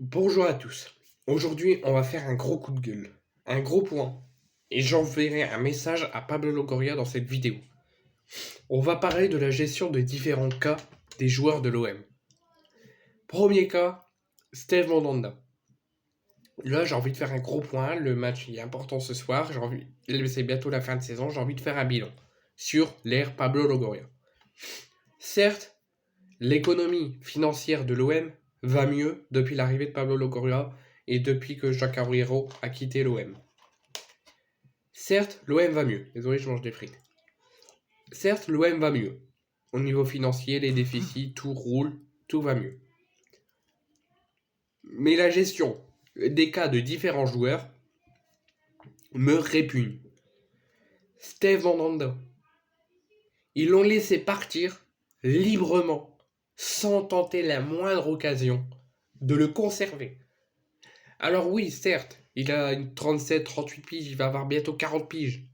Bonjour à tous. Aujourd'hui, on va faire un gros coup de gueule, un gros point, et j'enverrai un message à Pablo Longoria dans cette vidéo. On va parler de la gestion de différents cas des joueurs de l'OM. Premier cas, Steve Mandanda. Là, j'ai envie de faire un gros point, le match est important ce soir, c'est bientôt la fin de saison, j'ai envie de faire un bilan sur l'ère Pablo Longoria. Certes, l'économie financière de l'OM va mieux depuis l'arrivée de Pablo Longoria et depuis que Jacques Arriero a quitté l'OM. Certes, l'OM va mieux. Désolé, je mange des frites. Certes, l'OM va mieux. Au niveau financier, les déficits, tout roule, tout va mieux. Mais la gestion des cas de différents joueurs me répugne. Steve Mandanda, ils l'ont laissé partir librement, sans tenter la moindre occasion de le conserver. Alors oui, certes, il a une 37-38 piges, il va avoir bientôt 40 piges.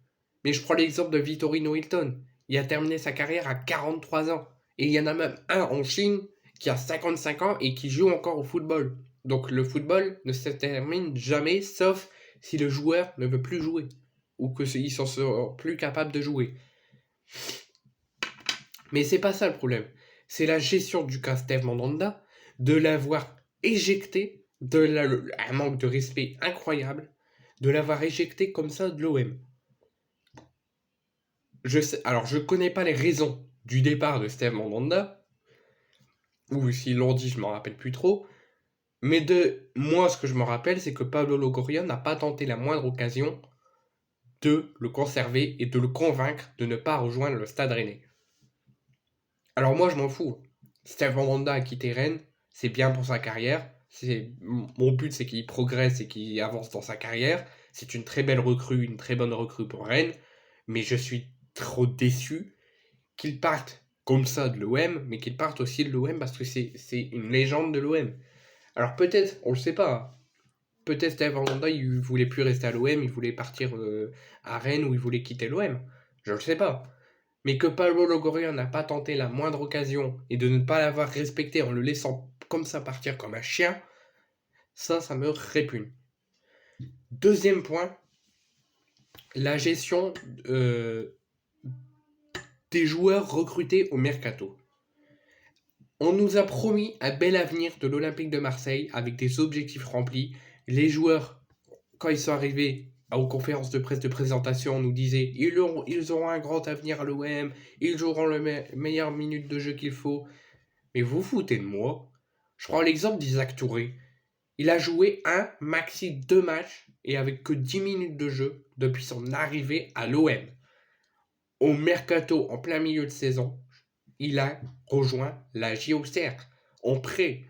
Mais je prends l'exemple de Vittorino Hilton. Il a terminé sa carrière à 43 ans. Et il y en a même un en Chine qui a 55 ans et qui joue encore au football. Donc le football ne se termine jamais, sauf si le joueur ne veut plus jouer. Ou qu'il s'en sort plus capable de jouer. Mais c'est pas ça le problème. C'est la gestion du cas Steve Mandanda, de l'avoir éjecté, un manque de respect incroyable, de l'avoir éjecté comme ça de l'OM. Alors je connais pas les raisons du départ de Steve Mandanda, ou s'ils l'ont dit, je m'en rappelle plus trop, mais de moi, ce que je me rappelle, c'est que Pablo Longoria n'a pas tenté la moindre occasion de le conserver et de le convaincre de ne pas rejoindre le Stade Rennais. Alors moi, je m'en fous. Steve Mandanda a quitté Rennes, c'est bien pour sa carrière. Mon but, c'est qu'il progresse et qu'il avance dans sa carrière. C'est une très belle recrue, une très bonne recrue pour Rennes. Mais je suis trop déçu qu'il parte comme ça de l'OM, mais qu'il parte aussi de l'OM parce que c'est une légende de l'OM. Alors peut-être, on le sait pas. Peut-être Steve Mandanda, il voulait plus rester à l'OM, il voulait partir à Rennes ou il voulait quitter l'OM. Je le sais pas. Mais que Pablo Longoria n'a pas tenté la moindre occasion et de ne pas l'avoir respecté en le laissant comme ça partir comme un chien, ça me répugne. Deuxième point, la gestion des joueurs recrutés au mercato. On nous a promis un bel avenir de l'Olympique de Marseille avec des objectifs remplis. Les joueurs, quand ils sont arrivés aux conférences de presse de présentation, on nous disait ils auront un grand avenir à l'OM, ils auront le meilleure minute de jeu qu'il faut. Mais vous foutez de moi. Je prends l'exemple d'Isaac Touré. Il a joué un, maxi 2 matchs et avec que 10 minutes de jeu depuis son arrivée à l'OM. Au mercato, en plein milieu de saison, il a rejoint la JOCR en prêt.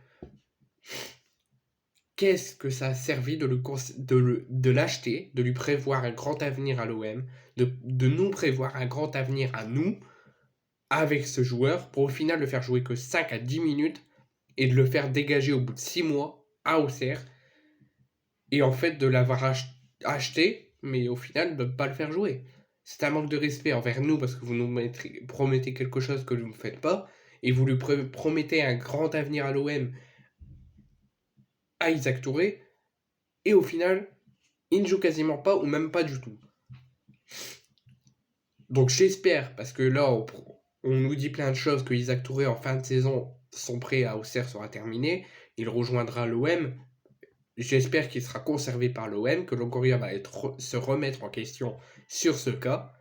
Qu'est-ce que ça a servi de l'acheter, de lui prévoir un grand avenir à l'OM, de nous prévoir un grand avenir à nous avec ce joueur pour au final le faire jouer que 5 à 10 minutes et de le faire dégager au bout de 6 mois à Auxerre et en fait de l'avoir acheté mais au final de ne pas le faire jouer. C'est un manque de respect envers nous parce que vous nous promettez quelque chose que vous ne faites pas et vous lui promettez un grand avenir à l'OM à Isaac Touré et au final il ne joue quasiment pas ou même pas du tout. Donc j'espère, parce que là on nous dit plein de choses, que Isaac Touré en fin de saison, son prêt à Auxerre sera terminé, il rejoindra l'OM. J'espère qu'il sera conservé par l'OM, que Longoria va se remettre en question sur ce cas.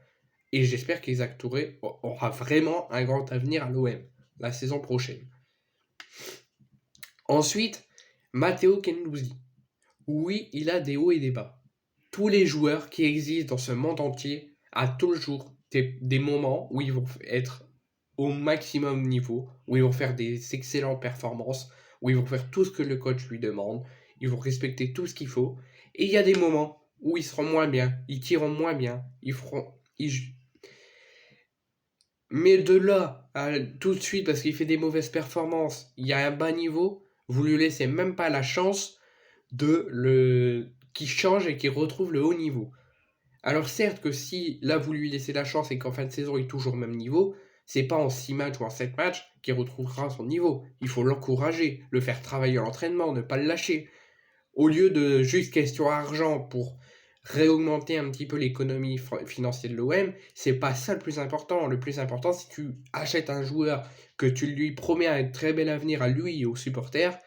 Et j'espère qu'Isaac Touré aura vraiment un grand avenir à l'OM la saison prochaine. Ensuite, Matteo Guendouzi. Oui, il a des hauts et des bas. Tous les joueurs qui existent dans ce monde entier a toujours des moments où ils vont être au maximum niveau, où ils vont faire des excellentes performances, où ils vont faire tout ce que le coach lui demande, ils vont respecter tout ce qu'il faut. Et il y a des moments où ils seront moins bien, ils tireront moins bien, mais de là à tout de suite, parce qu'il fait des mauvaises performances, il y a un bas niveau, vous lui laissez même pas la chance qu'il change et qu'il retrouve le haut niveau. Alors certes que si là vous lui laissez la chance et qu'en fin de saison il est toujours au même niveau, C'est pas en 6 matchs ou en 7 matchs qu'il retrouvera son niveau. Il faut l'encourager, le faire travailler à l'entraînement, ne pas le lâcher. Au lieu de juste question argent pour réaugmenter un petit peu l'économie financière de l'OM, c'est pas ça le plus important. Le plus important, si tu achètes un joueur, que tu lui promets un très bel avenir à lui et aux supporters,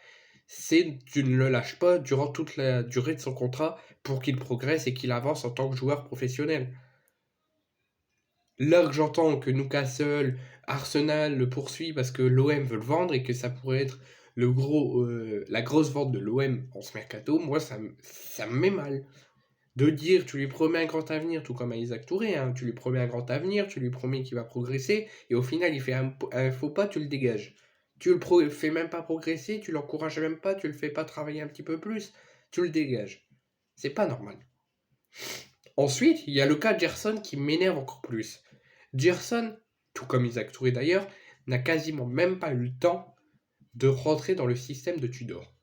c'est tu ne le lâches pas durant toute la durée de son contrat pour qu'il progresse et qu'il avance en tant que joueur professionnel. Là que j'entends que Newcastle, Arsenal le poursuit parce que l'OM veut le vendre et que ça pourrait être la grosse vente de l'OM en ce mercato, moi ça me met mal. De dire tu lui promets un grand avenir, tout comme à Isaac Touré, hein, tu lui promets un grand avenir, tu lui promets qu'il va progresser, et au final il fait un faux pas, tu le dégages. Tu le fais même pas progresser, tu l'encourages même pas, tu le fais pas travailler un petit peu plus, tu le dégages. C'est pas normal. Ensuite, il y a le cas de Gerson qui m'énerve encore plus. Gerson, tout comme Isaac Touré d'ailleurs, n'a quasiment même pas eu le temps de rentrer dans le système de Tudor.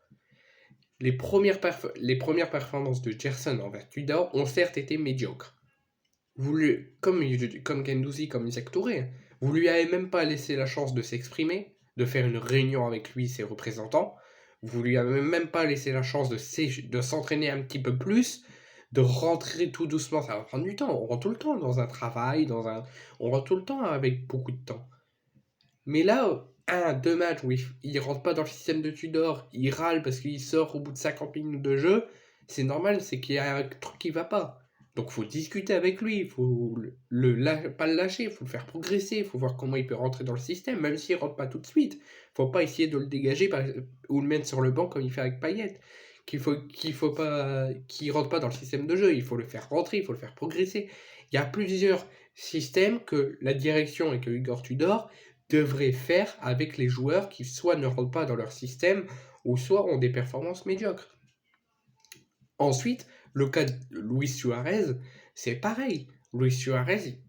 Les premières performances de Gerson envers Tudor ont certes été médiocres. Comme Guendouzi, comme Isaac Touré, vous lui avez même pas laissé la chance de s'exprimer, de faire une réunion avec lui, ses représentants. Vous lui avez même pas laissé la chance de s'entraîner un petit peu plus, de rentrer tout doucement. Ça va prendre du temps. On rentre tout le temps dans un travail, on rentre tout le temps avec beaucoup de temps. Mais là, 2 matchs où il rentre pas dans le système de Tudor, il râle parce qu'il sort au bout de 50 minutes de jeu, c'est normal, c'est qu'il y a un truc qui va pas. Donc faut discuter avec lui, il faut pas le lâcher, il faut le faire progresser, il faut voir comment il peut rentrer dans le système, même s'il rentre pas tout de suite. Faut pas essayer de le dégager ou le mettre sur le banc comme il fait avec Payet. Qu'il rentre pas dans le système de jeu, il faut le faire rentrer, il faut le faire progresser. Il y a plusieurs systèmes que la direction et que Igor Tudor devraient faire avec les joueurs qui soit ne rentrent pas dans leur système ou soit ont des performances médiocres. Ensuite, le cas de Luis Suarez, c'est pareil. Luis Suarez,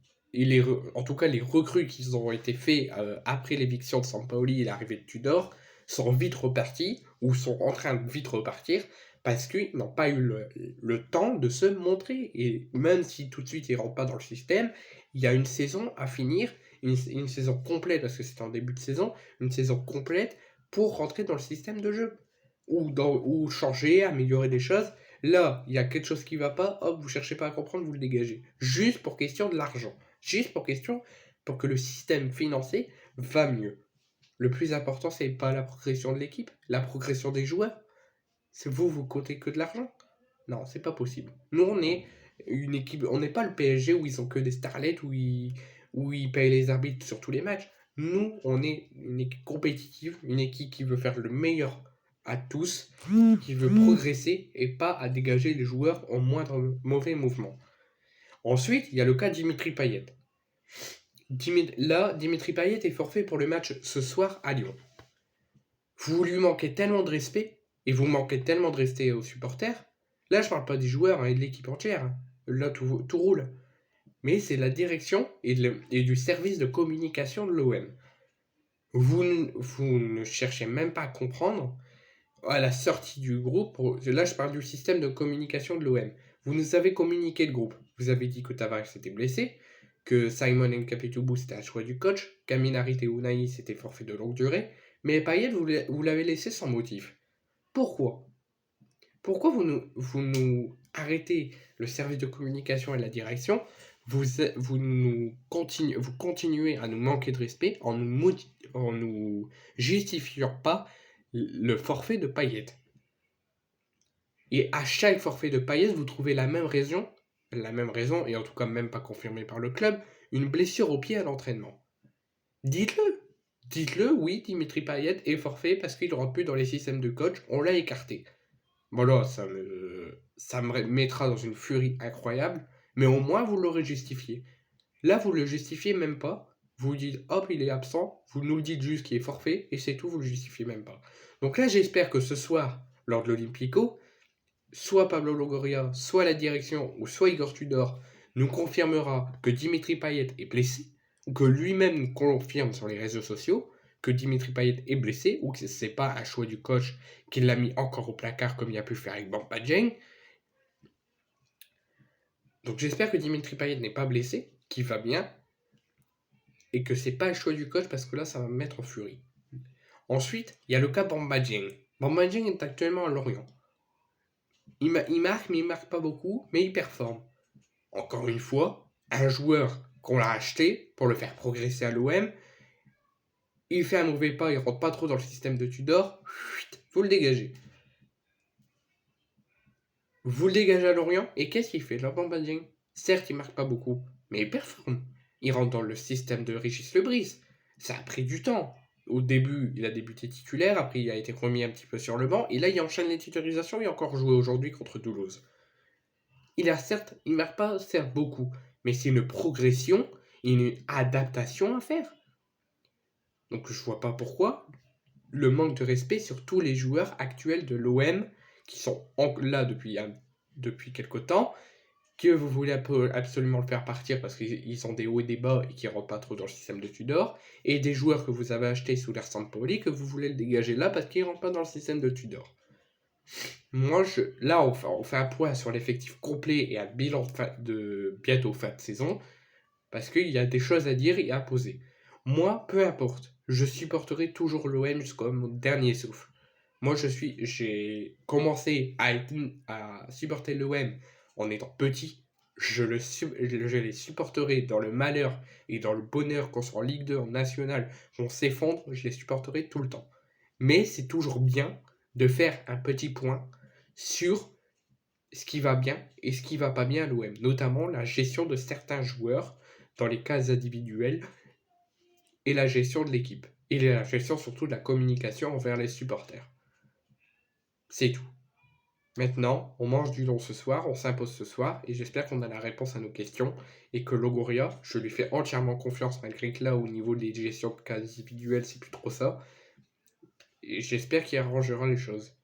en tout cas les recrues qui ont été faits après l'éviction de Sampaoli et l'arrivée de Tudor sont vite repartis ou sont en train de vite repartir parce qu'ils n'ont pas eu le temps de se montrer. Et même si tout de suite ils ne rentrent pas dans le système, il y a une saison à finir, une saison complète parce que c'est en début de saison, une saison complète pour rentrer dans le système de jeu ou changer, améliorer des choses. Là, il y a quelque chose qui va pas, hop, vous cherchez pas à comprendre, vous le dégagez. Juste pour question de l'argent. Juste pour que le système financier va mieux. Le plus important, c'est pas la progression de l'équipe, la progression des joueurs. C'est vous comptez que de l'argent. Non, c'est pas possible. Nous, on est une équipe, on n'est pas le PSG où ils ont que des starlets, où ils payent les arbitres sur tous les matchs. Nous, on est une équipe compétitive, une équipe qui veut faire le meilleur à tous, qui veut progresser et pas à dégager les joueurs en moindre mauvais mouvement. Ensuite, il y a le cas de Dimitri Payet. Dimitri Payet est forfait pour le match ce soir à Lyon. Vous lui manquez tellement de respect et vous manquez tellement de respect aux supporters. Là, je parle pas des joueurs et de l'équipe entière. Là, tout roule. Mais c'est la direction et du service de communication de l'OM. Vous ne cherchez même pas à comprendre à la sortie du groupe, là je parle du système de communication de l'OM. Vous nous avez communiqué le groupe. Vous avez dit que Tavares s'était blessé, que Simon Nkapitoubou c'était un choix du coach, qu'Aminarit et Unai c'était forfait de longue durée, mais Payet vous l'avez laissé sans motif. Pourquoi Pourquoi vous nous arrêtez le service de communication et la direction, vous continuez à nous manquer de respect en nous justifiant pas le forfait de Payet. Et à chaque forfait de Payet, vous trouvez la même raison, et en tout cas même pas confirmée par le club, une blessure au pied à l'entraînement. Dites-le, oui, Dimitri Payet est forfait parce qu'il ne rentre plus dans les systèmes de coach, on l'a écarté. Voilà, ça me mettra dans une furie incroyable, mais au moins vous l'aurez justifié. Là, vous le justifiez même pas. Vous dites, hop, il est absent. Vous nous dites juste qu'il est forfait, et c'est tout, vous le justifiez même pas. Donc là, j'espère que ce soir, lors de l'Olympico, soit Pablo Longoria, soit la direction, ou soit Igor Tudor, nous confirmera que Dimitri Payet est blessé, ou que lui-même nous confirme sur les réseaux sociaux que Dimitri Payet est blessé, ou que c'est pas un choix du coach qui l'a mis encore au placard comme il a pu faire avec Bamba Dieng. Donc j'espère que Dimitri Payet n'est pas blessé, qu'il va bien. et que c'est pas le choix du coach parce que là, ça va me mettre en furie. Ensuite, il y a le cas Bamba Dieng. Bamba Dieng est actuellement à Lorient. Il marque, mais il marque pas beaucoup, mais il performe. Encore une fois, un joueur qu'on l'a acheté pour le faire progresser à l'OM, il fait un mauvais pas, il rentre pas trop dans le système de Tudor, vous le dégagez. Vous le dégagez à Lorient, et qu'est-ce qu'il fait là, Bamba Dieng? Certes, il marque pas beaucoup, mais il performe. Il rentre dans le système de Régis Lebris. Ça a pris du temps. Au début, il a débuté titulaire, après il a été remis un petit peu sur le banc, et là il enchaîne les titularisations et a encore joué aujourd'hui contre Toulouse. Il marque pas certes beaucoup, mais c'est une progression, une adaptation à faire. Donc je vois pas pourquoi le manque de respect sur tous les joueurs actuels de l'OM qui sont là depuis quelque temps, que vous voulez absolument le faire partir parce qu'ils ont des hauts et des bas et qui ne rentrent pas trop dans le système de Tudor, et des joueurs que vous avez achetés sous l'air Sampoli que vous voulez le dégager là parce qu'ils ne rentrent pas dans le système de Tudor. Moi, là, on fait un point sur l'effectif complet et un bilan de bientôt fin de saison, parce qu'il y a des choses à dire et à poser. Moi, peu importe, je supporterai toujours l'OM jusqu'au mon dernier souffle. Moi, j'ai commencé à supporter l'OM en étant petit. Je les supporterai dans le malheur et dans le bonheur, qu'on soit en Ligue 2, en National, qu'on s'effondre, je les supporterai tout le temps. Mais c'est toujours bien de faire un petit point sur ce qui va bien et ce qui va pas bien à l'OM, notamment la gestion de certains joueurs dans les cas individuels et la gestion de l'équipe. Et la gestion surtout de la communication envers les supporters. C'est tout. Maintenant, on mange du long ce soir, on s'impose ce soir, et j'espère qu'on a la réponse à nos questions, et que Longoria, je lui fais entièrement confiance, malgré que là, au niveau des gestions de cas individuels, c'est plus trop ça, et j'espère qu'il arrangera les choses.